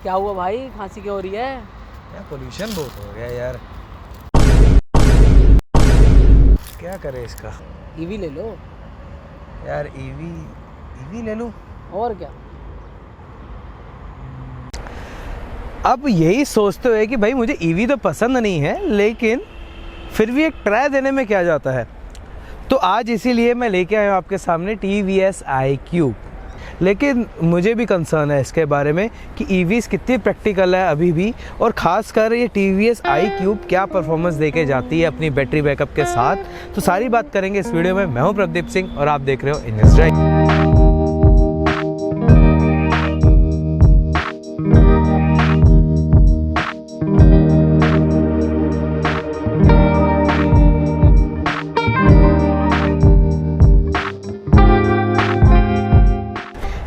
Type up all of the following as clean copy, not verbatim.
क्या हुआ भाई, खांसी क्यों हो रही है? यार पोल्यूशन बहुत हो गया यार, क्या करे इसका। ईवी ले लो। यार ईवी ले लूं? और क्या। अब यही सोचते हुए कि भाई मुझे ईवी तो पसंद नहीं है, लेकिन फिर भी एक ट्राई देने में क्या जाता है। तो आज इसीलिए मैं लेके आया हूँ आपके सामने TVS iQube। लेकिन मुझे भी कंसर्न है इसके बारे में कि ईवीज़ कितनी प्रैक्टिकल है अभी भी, और ख़ासकर ये TVS iQube क्या परफॉर्मेंस देके जाती है अपनी बैटरी बैकअप के साथ। तो सारी बात करेंगे इस वीडियो में। मैं हूँ प्रदीप सिंह और आप देख रहे हो इन्वेस्ट ड्राइव।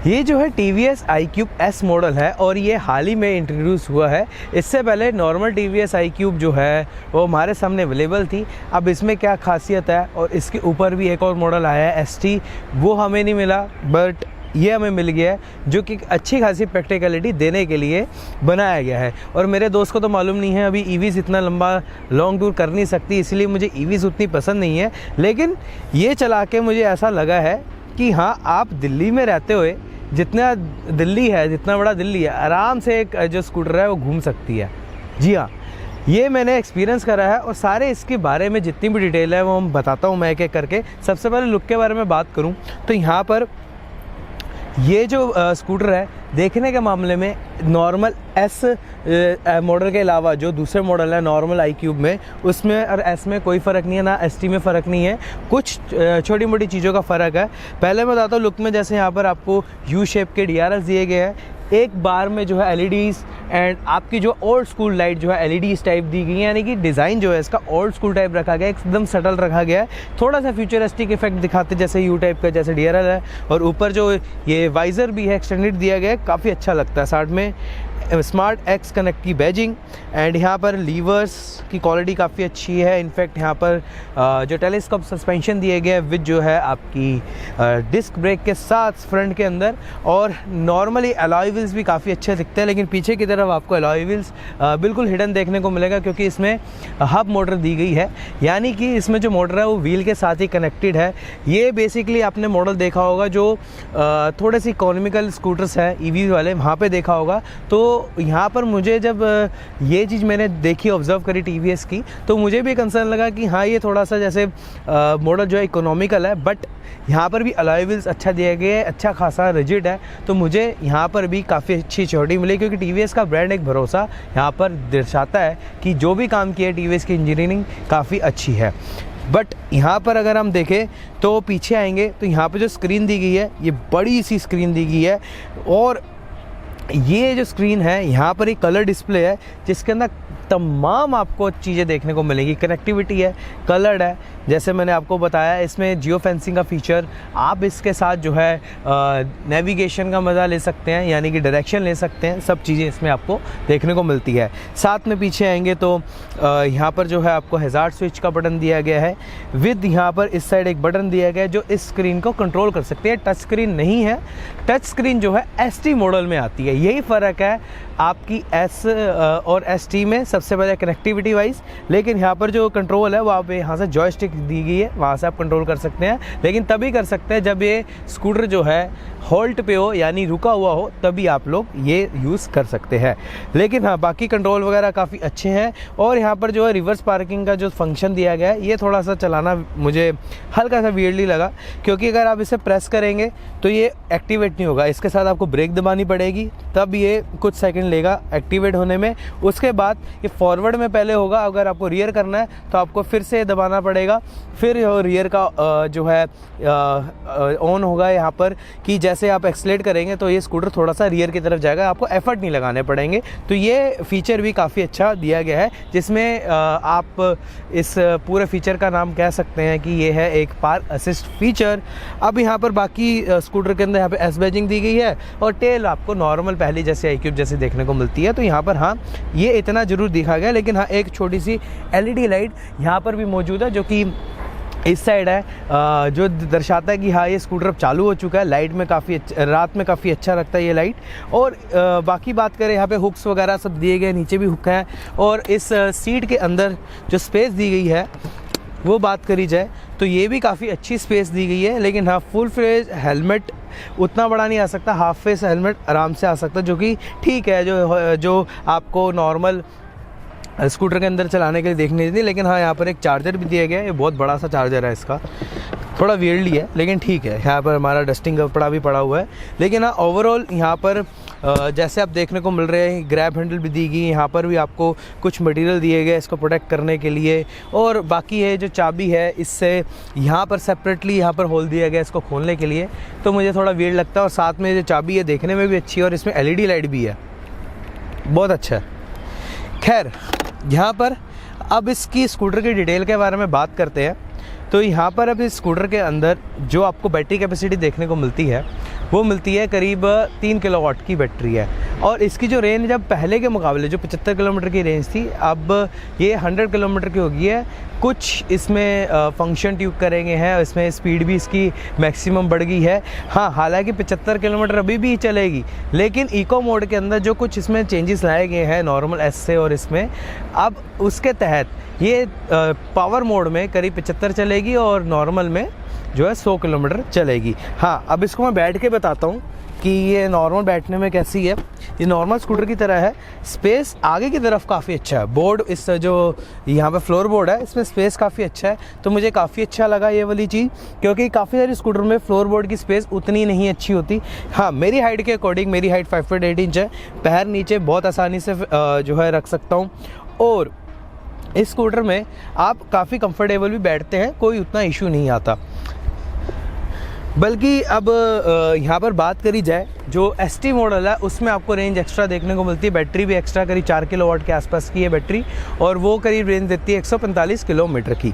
ये जो है TVS iQube S मॉडल है और ये हाल ही में इंट्रोड्यूस हुआ है। इससे पहले नॉर्मल TVS iQube जो है वो हमारे सामने अवेलेबल थी। अब इसमें क्या खासियत है, और इसके ऊपर भी एक और मॉडल आया है ST, वो हमें नहीं मिला, बट ये हमें मिल गया है, जो कि अच्छी खासी प्रैक्टिकलिटी देने के लिए बनाया गया है। और मेरे दोस्त को तो मालूम नहीं है, अभी ईवीज़ इतना लंबा लॉन्ग टूर कर नहीं सकती, इसलिए मुझे ईवीज़ उतनी पसंद नहीं है। लेकिन ये चला के मुझे ऐसा लगा है कि हाँ, आप दिल्ली में रहते हुए, जितना दिल्ली है, जितना बड़ा दिल्ली है, आराम से एक जो स्कूटर है वो घूम सकती है। जी हाँ, ये मैंने एक्सपीरियंस करा है और सारे इसके बारे में जितनी भी डिटेल है वो हम बताता हूँ मैं एक एक करके। सबसे पहले लुक के बारे में बात करूँ तो यहाँ पर ये जो स्कूटर है, देखने के मामले में नॉर्मल S मॉडल के अलावा जो दूसरे मॉडल है नॉर्मल iQube में, उसमें और S में कोई फ़र्क नहीं है, ना ST में फ़र्क नहीं है। कुछ छोटी मोटी चीज़ों का फ़र्क है। पहले मैं बताता हूँ लुक में। जैसे यहाँ पर आपको U शेप के DRLs दिए गए हैं, एक बार में जो है LEDs, एंड आपकी जो ओल्ड स्कूल लाइट जो है LEDs टाइप दी गई है, यानी कि डिज़ाइन जो है इसका ओल्ड स्कूल टाइप रखा गया है, एकदम सटल रखा गया है। थोड़ा सा फ्यूचरिस्टिक इफेक्ट दिखाते जैसे U टाइप का, जैसे DRL है। और ऊपर जो ये वाइज़र भी है एक्सटेंडेड दिया गया है, काफ़ी अच्छा लगता है। साइड में स्मार्ट X कनेक्ट की बैजिंग, एंड यहाँ पर लीवर्स की क्वालिटी काफ़ी अच्छी है। इनफैक्ट यहाँ पर जो टेलीस्कोप सस्पेंशन दिए गए हैं विद जो है आपकी डिस्क ब्रेक के साथ फ्रंट के अंदर, और नॉर्मली अलॉय व्हील्स भी काफ़ी अच्छे दिखते हैं। लेकिन पीछे की तरफ आपको अलॉय व्हील्स बिल्कुल हिडन देखने को मिलेगा, क्योंकि इसमें हब मोटर दी गई है, यानी कि इसमें जो मोटर है वो व्हील के साथ ही कनेक्टेड है। ये बेसिकली आपने मॉडल देखा होगा जो थोड़े से इकोनॉमिकल स्कूटर्स हैं EV वाले, वहाँ पे देखा होगा। तो यहाँ पर मुझे जब ये चीज़ मैंने देखी, ऑब्जर्व करी TVS की, तो मुझे भी कंसर्न लगा कि हाँ, ये थोड़ा सा जैसे मॉडल जो है इकोनॉमिकल है, बट यहाँ पर भी अलॉय व्हील्स अच्छा दिया गया है, अच्छा खासा रिजिड है। तो मुझे यहाँ पर भी काफ़ी अच्छी सिक्योरिटी मिली, क्योंकि TVS का ब्रांड एक भरोसा यहाँ पर दर्शाता है कि जो भी काम किया है TVS की इंजीनियरिंग काफ़ी अच्छी है। बट यहाँ पर अगर हम देखें तो पीछे आएंगे तो यहाँ पर जो स्क्रीन दी गई है, ये बड़ी सी स्क्रीन दी गई है, और ये जो स्क्रीन है यहाँ पर एक कलर डिस्प्ले है, जिसके अंदर तमाम आपको चीज़ें देखने को मिलेगी। कनेक्टिविटी है, कलर्ड है, जैसे मैंने आपको बताया। इसमें जियो फेंसिंग का फीचर, आप इसके साथ जो है नेविगेशन का मज़ा ले सकते हैं, यानी कि डायरेक्शन ले सकते हैं। सब चीज़ें इसमें आपको देखने को मिलती है। साथ में पीछे आएंगे तो यहाँ पर जो है आपको हैज़ार्ड स्विच का बटन दिया गया है, विद यहाँ पर इस साइड एक बटन दिया गया है जो इस स्क्रीन को कंट्रोल कर सकते हैं। टच स्क्रीन नहीं है, टच स्क्रीन जो है ST मॉडल में आती है। यही फ़र्क है आपकी S और ST में, सबसे पहले कनेक्टिविटी वाइज। लेकिन यहाँ पर जो कंट्रोल है वो आप यहाँ से जॉयस्टिक दी गई है, वहाँ से आप कंट्रोल कर सकते हैं। लेकिन तभी कर सकते हैं जब ये स्कूटर जो है हॉल्ट पे हो, यानी रुका हुआ हो, तभी आप लोग ये यूज़ कर सकते हैं। लेकिन हाँ, बाकी कंट्रोल वगैरह काफ़ी अच्छे हैं। और यहाँ पर जो है रिवर्स पार्किंग का जो फंक्शन दिया गया है, ये थोड़ा सा चलाना मुझे हल्का सा वियर्डली लगा, क्योंकि अगर आप इसे प्रेस करेंगे तो ये एक्टिवेट नहीं होगा। इसके साथ आपको ब्रेक दबानी पड़ेगी, तब ये कुछ सेकंड लेगा एक्टिवेट होने में। उसके बाद ये फॉरवर्ड में पहले होगा, अगर आपको रियर करना है तो आपको फिर से दबाना पड़ेगा, फिर रियर का जो है ऑन होगा यहाँ पर, कि जैसे आप एक्सलेट करेंगे तो ये स्कूटर थोड़ा सा रियर की तरफ जाएगा, आपको एफर्ट नहीं लगाने पड़ेंगे। तो ये फीचर भी काफ़ी अच्छा दिया गया है, जिसमें आप इस पूरे फीचर का नाम कह सकते हैं कि ये है एक पार्क असिस्ट फीचर। अब यहाँ पर बाकी स्कूटर के अंदर यहाँ पे S बैजिंग दी गई है, और टेल आपको नॉर्मल पहली जैसे iQube जैसे देखने को मिलती है। तो यहाँ पर हाँ, ये इतना ज़रूर दिखा गया। लेकिन हाँ, एक छोटी सी LED लाइट यहाँ पर भी मौजूद है, जो कि इस साइड है जो दर्शाता है कि हाँ ये स्कूटर अब चालू हो चुका है। लाइट में काफ़ी रात में काफ़ी अच्छा लगता है ये लाइट। और बाकी बात करें यहाँ पे हुक्स वगैरह सब दिए गए, नीचे भी हुक है। और इस सीट के अंदर जो स्पेस दी गई है वो बात करी जाए तो ये भी काफ़ी अच्छी स्पेस दी गई है। लेकिन हाँ, फुल फेस हेलमेट उतना बड़ा नहीं आ सकता, हाफ फेस हेलमेट आराम से आ सकता है, जो कि ठीक है, जो आपको नॉर्मल स्कूटर के अंदर चलाने के लिए देखने थी। लेकिन हाँ, यहाँ पर एक चार्जर भी दिया गया है, ये बहुत बड़ा सा चार्जर है इसका, थोड़ा वियर्डली है लेकिन ठीक है। यहाँ पर हमारा डस्टिंग कपड़ा भी पड़ा हुआ है। लेकिन हाँ, ओवरऑल यहाँ पर जैसे आप देखने को मिल रहे हैं, ग्रैब हैंडल भी दी गई, यहाँ पर भी आपको कुछ मटेरियल दिए गए इसको प्रोटेक्ट करने के लिए। और बाकी है जो चाबी है, इससे यहाँ पर सेपरेटली यहाँ पर होल दिया गया इसको खोलने के लिए, तो मुझे थोड़ा वियर्ड लगता है। और साथ में जो चाबी है देखने में भी अच्छी है और इसमें LED लाइट भी है, बहुत अच्छा है। खैर, यहाँ पर अब इसकी स्कूटर की डिटेल के बारे में बात करते हैं। तो यहाँ पर अब इस स्कूटर के अंदर जो आपको बैटरी कैपेसिटी देखने को मिलती है वो मिलती है करीब 3 किलोवाट की बैटरी है। और इसकी जो रेंज अब पहले के मुकाबले जो 75 किलोमीटर की रेंज थी, अब ये 100 किलोमीटर की हो गई है। कुछ इसमें फंक्शन ट्यूब करेंगे हैं, इसमें स्पीड भी इसकी मैक्सिमम बढ़ गई है। हाँ, हालांकि 75 किलोमीटर अभी भी चलेगी, लेकिन इको मोड के अंदर जो कुछ इसमें चेंजेस लाए गए हैं नॉर्मल एस से, और इसमें अब उसके तहत ये पावर मोड में करीब 75 चलेगी और नॉर्मल में जो है 100 किलोमीटर चलेगी। हाँ, अब इसको मैं बैठ के बताता हूँ कि ये नॉर्मल बैठने में कैसी है। ये नॉर्मल स्कूटर की तरह है। स्पेस आगे की तरफ काफ़ी अच्छा है। बोर्ड, इस जो यहाँ पे फ्लोर बोर्ड है, इसमें स्पेस काफ़ी अच्छा है, तो मुझे काफ़ी अच्छा लगा ये वाली चीज़, क्योंकि काफ़ी सारी स्कूटर में फ्लोर बोर्ड की स्पेस उतनी नहीं अच्छी होती। हाँ, मेरी हाइट के अकॉर्डिंग, मेरी हाइट 5 फीट 8 इंच है, पैर नीचे बहुत आसानी से जो है रख सकता हूँ। और इस स्कूटर में आप काफ़ी कंफर्टेबल भी बैठते हैं, कोई उतना इशू नहीं आता। बल्कि अब यहाँ पर बात करी जाए, जो ST मॉडल है उसमें आपको रेंज एक्स्ट्रा देखने को मिलती है। बैटरी भी एक्स्ट्रा करीब 4 किलोवाट के आसपास की है बैटरी, और वो करीब रेंज देती है 145 किलोमीटर की।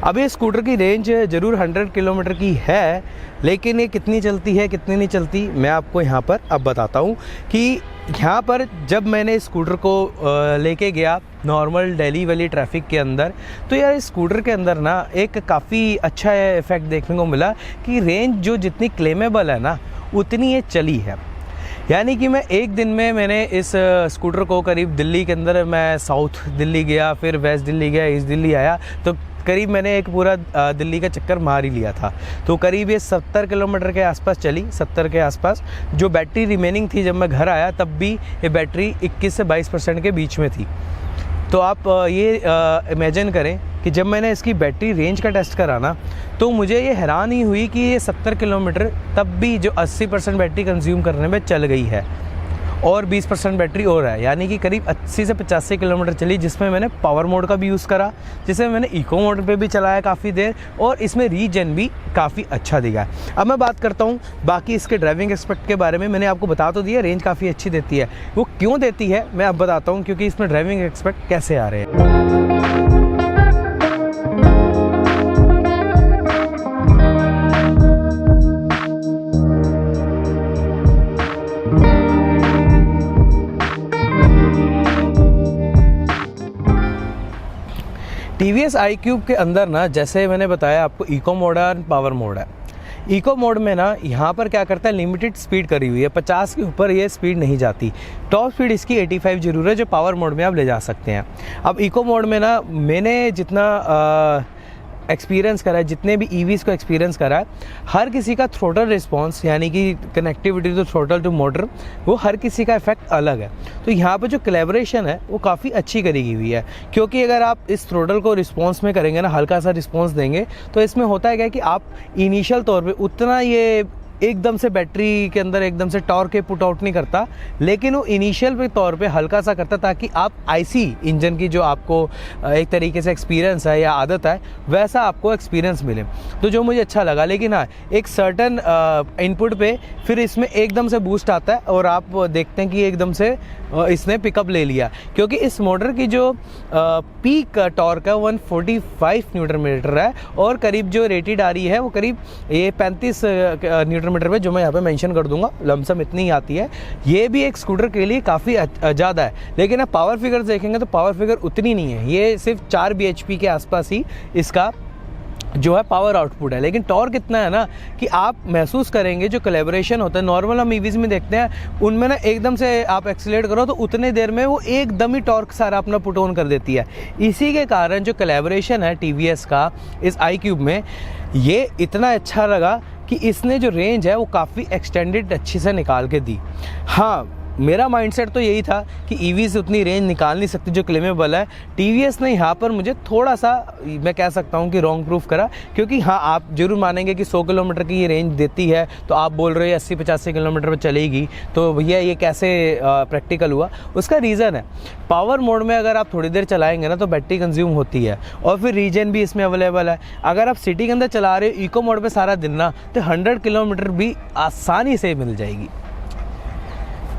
अब ये स्कूटर की रेंज ज़रूर 100 किलोमीटर की है, लेकिन ये कितनी चलती है कितनी नहीं चलती मैं आपको यहाँ पर अब बताता हूँ। कि यहाँ पर जब मैंने स्कूटर को लेके गया नॉर्मल दिल्ली वाली ट्रैफिक के अंदर, तो यार इस स्कूटर के अंदर ना एक काफ़ी अच्छा इफेक्ट देखने को मिला कि रेंज जो जितनी क्लेमेबल है ना उतनी ये चली है। यानी कि मैं एक दिन में मैंने इस स्कूटर को करीब दिल्ली के अंदर, मैं साउथ दिल्ली गया, फिर वेस्ट दिल्ली गया, ईस्ट दिल्ली आया, तो करीब मैंने एक पूरा दिल्ली का चक्कर मार ही लिया था। तो करीब ये 70 किलोमीटर के आसपास चली, 70 के आसपास। जो बैटरी रिमेनिंग थी जब मैं घर आया, तब भी ये बैटरी 21 से 22% के बीच में थी। तो आप ये इमेजिन करें कि जब मैंने इसकी बैटरी रेंज का टेस्ट करा ना, तो मुझे ये हैरान ही हुई कि ये 70 किलोमीटर तब भी जो 80% बैटरी कंज्यूम करने में चल गई है, और 20% बैटरी और है। यानी कि करीब 80 से 85 किलोमीटर चली, जिसमें मैंने पावर मोड का भी यूज़ करा, जिसमें मैंने इको मोड पे भी चलाया काफ़ी देर, और इसमें रीजन भी काफ़ी अच्छा दिखा है। अब मैं बात करता हूँ बाकी इसके ड्राइविंग एस्पेक्ट के बारे में। मैंने आपको बता तो दिया रेंज काफ़ी अच्छी देती है, वो क्यों देती है मैं अब बताता हूँ, क्योंकि इसमें ड्राइविंग एस्पेक्ट कैसे आ रहे हैं। TVS iQube के अंदर ना, जैसे मैंने बताया आपको, इको मोड और पावर मोड है। इको मोड में ना यहाँ पर क्या करता है, लिमिटेड स्पीड करी हुई है, 50 के ऊपर ये स्पीड नहीं जाती। टॉप स्पीड इसकी 85 जरूर है, जो पावर मोड में आप ले जा सकते हैं। अब इको मोड में ना मैंने जितना एक्सपीरियंस करा है, जितने भी EVs को एक्सपीरियंस करा है, हर किसी का थ्रोटल रिस्पांस, यानी कि connectivity to throttle to motor, वो हर किसी का इफेक्ट अलग है। तो यहाँ पे जो कोलैबोरेशन है वो काफ़ी अच्छी करी हुई है, क्योंकि अगर आप इस थ्रोटल को रिस्पांस में करेंगे ना, हल्का सा रिस्पांस देंगे, तो इसमें होता है क्या कि आप इनिशियल तौर पे उतना ये एकदम से बैटरी के अंदर एकदम से टॉर्क के पुट आउट नहीं करता, लेकिन वो इनिशियल पे तौर पे हल्का सा करता, ताकि आप IC इंजन की जो आपको एक तरीके से एक्सपीरियंस है या आदत है, वैसा आपको एक्सपीरियंस मिले। तो जो मुझे अच्छा लगा। लेकिन हाँ, एक सर्टन इनपुट पे फिर इसमें एकदम से बूस्ट आता है, और आप देखते हैं कि एकदम से इसने पिकअप ले लिया, क्योंकि इस मोटर की जो पीक टॉर्क है 145 न्यूटन मीटर है, और करीब जो रेटेड आ रही है वो करीब ये 35 न्यूटन मीटर पे, जो मैं यहाँ पे मेंशन कर दूंगा, लमसम इतनी ही आती है। ये भी एक स्कूटर के लिए काफ़ी ज़्यादा है। लेकिन आप पावर फिगर्स देखेंगे तो पावर फिगर उतनी नहीं है, ये सिर्फ 4 bhp के आसपास ही इसका जो है पावर आउटपुट है, लेकिन टॉर्क इतना है ना कि आप महसूस करेंगे जो कोलैबोरेशन होता है नॉर्मल हम ईवीज़ में देखते हैं उनमें ना एकदम से आप एक्सीलरेट करो तो उतने देर में वो एकदम ही टॉर्क सारा अपना पुट ऑन कर देती है। इसी के कारण जो कोलैबोरेशन है टीवीएस का इस iQube में ये इतना अच्छा लगा कि इसने जो रेंज है वो काफ़ी एक्सटेंडेड अच्छी से निकाल के दी। हाँ, मेरा माइंडसेट तो यही था कि ईवी से उतनी रेंज निकाल नहीं सकती जो क्लेमेबल है। टीवीएस ने यहाँ पर मुझे थोड़ा सा मैं कह सकता हूँ कि रॉन्ग प्रूफ करा, क्योंकि हाँ आप ज़रूर मानेंगे कि 100 किलोमीटर की ये रेंज देती है तो आप बोल रहे हो 80-85 किलोमीटर पर चलेगी, तो भैया ये कैसे प्रैक्टिकल हुआ? उसका रीज़न है पावर मोड में अगर आप थोड़ी देर चलाएंगे ना तो बैटरी कंज्यूम होती है, और फिर रीजन भी इसमें अवेलेबल है। अगर आप सिटी के अंदर चला रहे हो इको मोड पर सारा दिन ना तो 100 किलोमीटर भी आसानी से मिल जाएगी।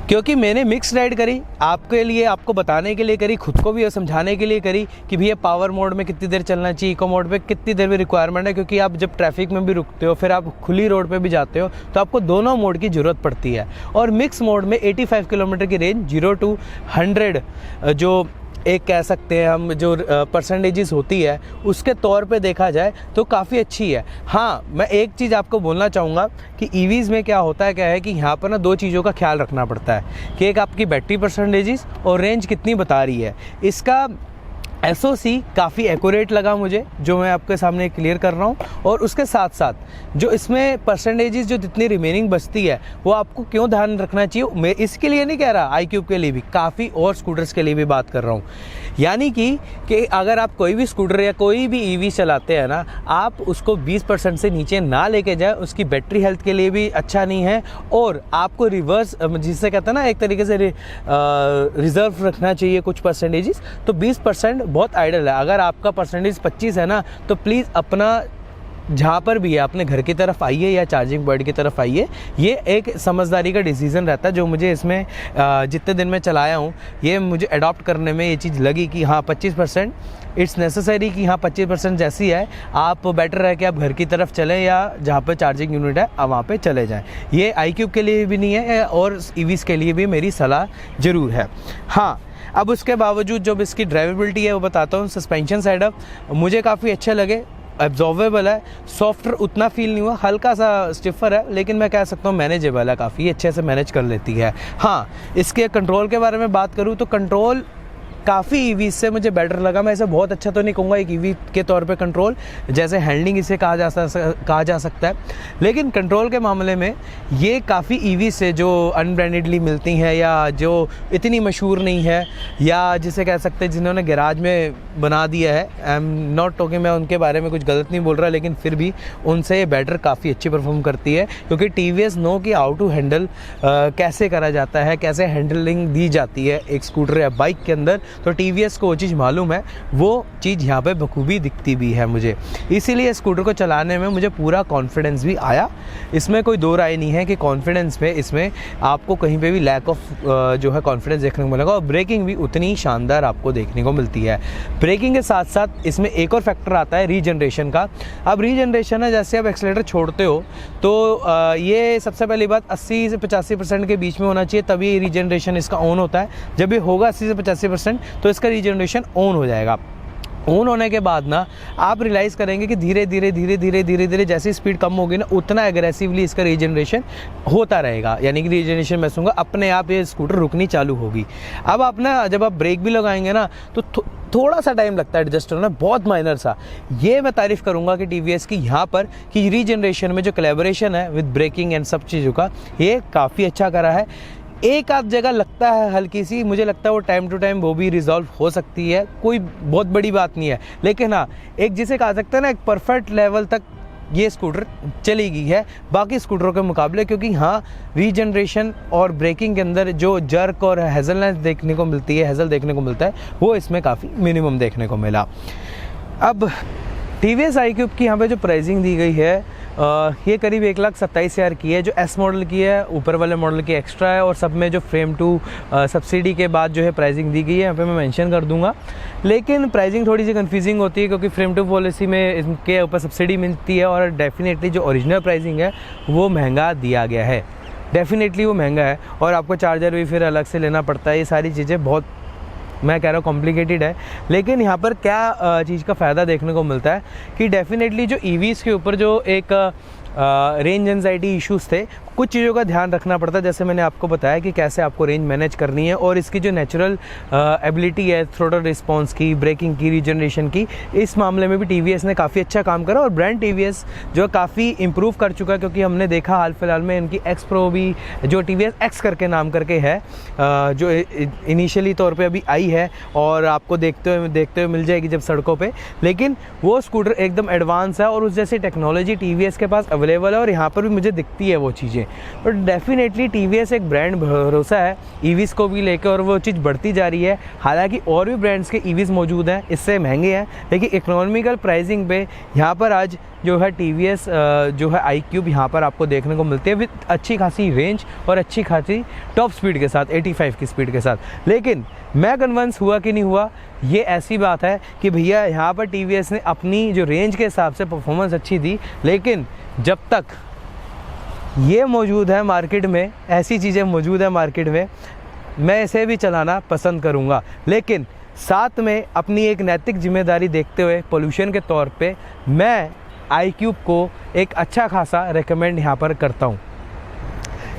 क्योंकि मैंने मिक्स राइड करी आपके लिए, आपको बताने के लिए करी, खुद को भी और समझाने के लिए करी कि भैया पावर मोड में कितनी देर चलना चाहिए, इको मोड पे कितनी देर में रिक्वायरमेंट है, क्योंकि आप जब ट्रैफिक में भी रुकते हो फिर आप खुली रोड पे भी जाते हो तो आपको दोनों मोड की ज़रूरत पड़ती है। और मिक्स मोड में 85 किलोमीटर की रेंज 0 to 100 जो एक कह सकते हैं हम जो परसेंटेजेस होती है उसके तौर पे देखा जाए तो काफ़ी अच्छी है। हाँ, मैं एक चीज़ आपको बोलना चाहूँगा कि ईवीज़ में क्या होता है क्या है कि यहाँ पर ना 2 चीज़ों का ख्याल रखना पड़ता है कि एक आपकी बैटरी परसेंटेजेस और रेंज कितनी बता रही है। इसका SOC काफ़ी एक्यूरेट लगा मुझे, जो मैं आपके सामने क्लियर कर रहा हूँ, और उसके साथ साथ जो इसमें परसेंटेजेस जो जितनी रिमेनिंग बचती है वो आपको क्यों ध्यान रखना चाहिए। मैं इसके लिए नहीं कह रहा, iQube के लिए भी, काफ़ी और स्कूटर्स के लिए भी बात कर रहा हूँ। यानी कि अगर आप कोई भी स्कूटर या कोई भी EV चलाते हैं ना, आप उसको 20% से नीचे ना लेके जाए, उसकी बैटरी हेल्थ के लिए भी अच्छा नहीं है, और आपको रिवर्स जिससे कहते हैं ना एक तरीके से रिजर्व रखना चाहिए कुछ परसेंटेजेस, तो 20% बहुत आइडल है। अगर आपका परसेंटेज 25 है ना तो प्लीज़ अपना जहाँ पर भी है अपने घर की तरफ आइए या चार्जिंग पॉइंट की तरफ आइए। ये एक समझदारी का डिसीज़न रहता है जो मुझे इसमें जितने दिन में चलाया हूँ ये मुझे अडॉप्ट करने में ये चीज़ लगी कि हाँ 25% इट्स नेसेसरी, कि हाँ 25% जैसी है आप बेटर है कि आप घर की तरफ चलें या जहाँ पे चार्जिंग यूनिट है आप वहाँ पे चले जाएं। ये iQube के लिए भी नहीं है और EVs के लिए भी मेरी सलाह ज़रूर है। हाँ, अब उसके बावजूद जब इसकी ड्राइवेबिलिटी है वो बताता हूँ। सस्पेंशन सेटअप मुझे काफ़ी अच्छे लगे, एब्जॉर्वेबल है, सॉफ्टर उतना फील नहीं हुआ, हल्का सा स्टिफर है लेकिन मैं कह सकता हूँ मैनेजेबल है, काफ़ी अच्छे से मैनेज कर लेती है। हाँ, इसके कंट्रोल के बारे में बात करूँ तो कंट्रोल काफ़ी ईवी से मुझे बेटर लगा। मैं इसे बहुत अच्छा तो नहीं कहूँगा एक ईवी के तौर पे कंट्रोल, जैसे हैंडलिंग इसे कहा जा सकता है, लेकिन कंट्रोल के मामले में ये काफ़ी ईवी से जो अनब्रांडेडली मिलती हैं या जो इतनी मशहूर नहीं है या जिसे कह सकते हैं जिन्होंने गैराज में बना दिया है, आई एम नॉट टॉकिंग, मैं उनके बारे में कुछ गलत नहीं बोल रहा, लेकिन फिर भी उनसे ये बेटर काफ़ी अच्छी परफॉर्म करती है, क्योंकि TVS नो कि हाउ टू हैंडल कैसे करा जाता है, कैसे हैंडलिंग दी जाती है एक स्कूटर या बाइक के अंदर, तो TVS को वो चीज़ मालूम है, वो चीज़ यहाँ पे बखूबी दिखती भी है मुझे। इसीलिए स्कूटर को चलाने में मुझे पूरा कॉन्फिडेंस भी आया। इसमें कोई दो राय नहीं है कि कॉन्फिडेंस में इसमें आपको कहीं पे भी लैक ऑफ जो है कॉन्फिडेंस देखने को मिलेगा, और ब्रेकिंग भी उतनी शानदार आपको देखने को मिलती है। ब्रेकिंग के साथ साथ इसमें एक और फैक्टर आता है रीजनरेशन का। अब रीजनरेशन है, जैसे आप एक्सीलरेटर छोड़ते हो तो ये सबसे पहली बात 80 से 85% के बीच में होना चाहिए, तभी रीजनरेशन इसका ऑन होता है। जब ये होगा 80 से 85% तो इसका रीजनरेशन ऑन हो जाएगा। ऑन होने के बाद ना आप रियलाइज़ करेंगे कि धीरे धीरे जैसी स्पीड कम होगी ना उतना एग्रेसिवली इसका रीजनरेशन होता रहेगा, यानी कि रीजनरेशन मैं कहूँगा अपने आप ये स्कूटर रुकनी चालू होगी। अब आप ना जब आप ब्रेक भी लगाएंगे ना तो थोड़ा सा टाइम लगता है एडजस्ट होना, बहुत माइनर सा। ये मैं तारीफ़ करूँगा कि TVS की यहाँ पर कि रीजनरेशन में जो कोलैबोरेशन है विद ब्रेकिंग एंड सब चीज़ों का, ये काफ़ी अच्छा करा है। एक आध जगह लगता है हल्की सी, मुझे लगता है वो टाइम टू टाइम वो भी रिजॉल्व हो सकती है, कोई बहुत बड़ी बात नहीं है, लेकिन हाँ एक जिसे कहा सकता है ना एक परफेक्ट लेवल तक ये स्कूटर चली गई है बाकी स्कूटरों के मुकाबले, क्योंकि हाँ रीजनरेशन और ब्रेकिंग के अंदर जो जर्क और हेजलनेस देखने को मिलती है, हेजल देखने को मिलता है, वो इसमें काफ़ी मिनिमम देखने को मिला। अब TVS iQube की यहाँ पे जो प्राइसिंग दी गई है ये करीब 1,27,000 की है, जो S मॉडल की है, ऊपर वाले मॉडल की एक्स्ट्रा है, और सब में जो फ्रेम टू सब्सिडी के बाद जो है प्राइसिंग दी गई है यहाँ पे मैं मेंशन कर दूंगा। लेकिन प्राइसिंग थोड़ी सी कंफ्यूजिंग होती है क्योंकि फ्रेम टू पॉलिसी में इनके ऊपर सब्सिडी मिलती है, और डेफिनेटली जो ओरिजिनल प्राइसिंग है वो महंगा दिया गया है, डेफिनेटली वो महंगा है, और आपको चार्जर भी फिर अलग से लेना पड़ता है। ये सारी चीज़ें बहुत मैं कह रहा हूँ कॉम्प्लिकेटेड है, लेकिन यहाँ पर क्या चीज़ का फ़ायदा देखने को मिलता है कि डेफिनेटली जो ईवीज़ के ऊपर जो एक रेंज एंजाइटी इश्यूज़ थे, कुछ चीज़ों का ध्यान रखना पड़ता है। जैसे मैंने आपको बताया कि कैसे आपको रेंज मैनेज करनी है और इसकी जो नेचुरल एबिलिटी है थ्रोटल रिस्पॉन्स की, ब्रेकिंग की, रीजनरेशन की, इस मामले में भी टीवीएस ने काफ़ी अच्छा काम करा और ब्रांड टीवीएस जो काफ़ी इंप्रूव कर चुका है, क्योंकि हमने देखा हाल फिलहाल में इनकी एक्स प्रो भी जो टीवीएस एक्स करके नाम करके है, जो इनिशियली तौर पे अभी आई है और आपको देखते हुए मिल जाएगी जब सड़कों पे, लेकिन वो स्कूटर एकदम एडवांस है और उस जैसी टेक्नोलॉजी टीवीएस के पास अवेलेबल है और यहाँ पर भी मुझे दिखती है वो चीज़ें। बट डेफिनेटली टीवीएस एक ब्रांड भरोसा है ईवीज़ को भी लेकर और वो चीज़ बढ़ती जा रही है। हालांकि और भी ब्रांड्स के ईवीज़ मौजूद हैं, इससे महंगे हैं, लेकिन इकोनॉमिकल प्राइसिंग पे यहाँ पर आज जो है टीवीएस जो है आई क्यूब यहाँ पर आपको देखने को मिलती है विद अच्छी खासी रेंज और अच्छी खासी टॉप स्पीड के साथ, 85 की स्पीड के साथ। लेकिन मैं कन्विंस हुआ कि नहीं हुआ, ये ऐसी बात है कि भैया यहाँ पर टीवीएस ने अपनी जो रेंज के हिसाब से परफॉर्मेंस अच्छी दी, लेकिन जब तक ये मौजूद है मार्केट में, ऐसी चीज़ें मौजूद है मार्केट में, मैं इसे भी चलाना पसंद करूँगा। लेकिन साथ में अपनी एक नैतिक जिम्मेदारी देखते हुए पोल्यूशन के तौर पे मैं आई क्यूब को एक अच्छा खासा रेकमेंड यहाँ पर करता हूँ।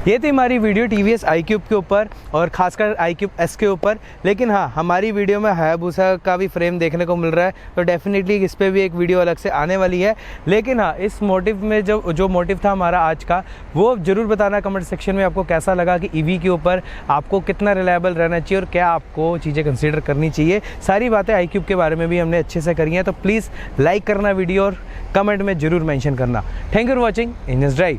ये थी हमारी वीडियो टीवीएस आई क्यूब के ऊपर और ख़ासकर आई क्यूब एस के ऊपर। लेकिन हाँ, हमारी वीडियो में हायाबुसा का भी फ्रेम देखने को मिल रहा है, तो डेफिनेटली इस पर भी एक वीडियो अलग से आने वाली है। लेकिन हाँ, इस मोटिव में जो मोटिव था हमारा आज का, वो ज़रूर बताना कमेंट सेक्शन में आपको कैसा लगा कि ईवी के ऊपर आपको कितना रिलायबल रहना चाहिए और क्या आपको चीज़ें कंसिडर करनी चाहिए। सारी बातें आई क्यूब के बारे में भी हमने अच्छे से करी हैं, तो प्लीज़ लाइक करना वीडियो और कमेंट में ज़रूर मेंशन करना। Thank you for watching engines drive.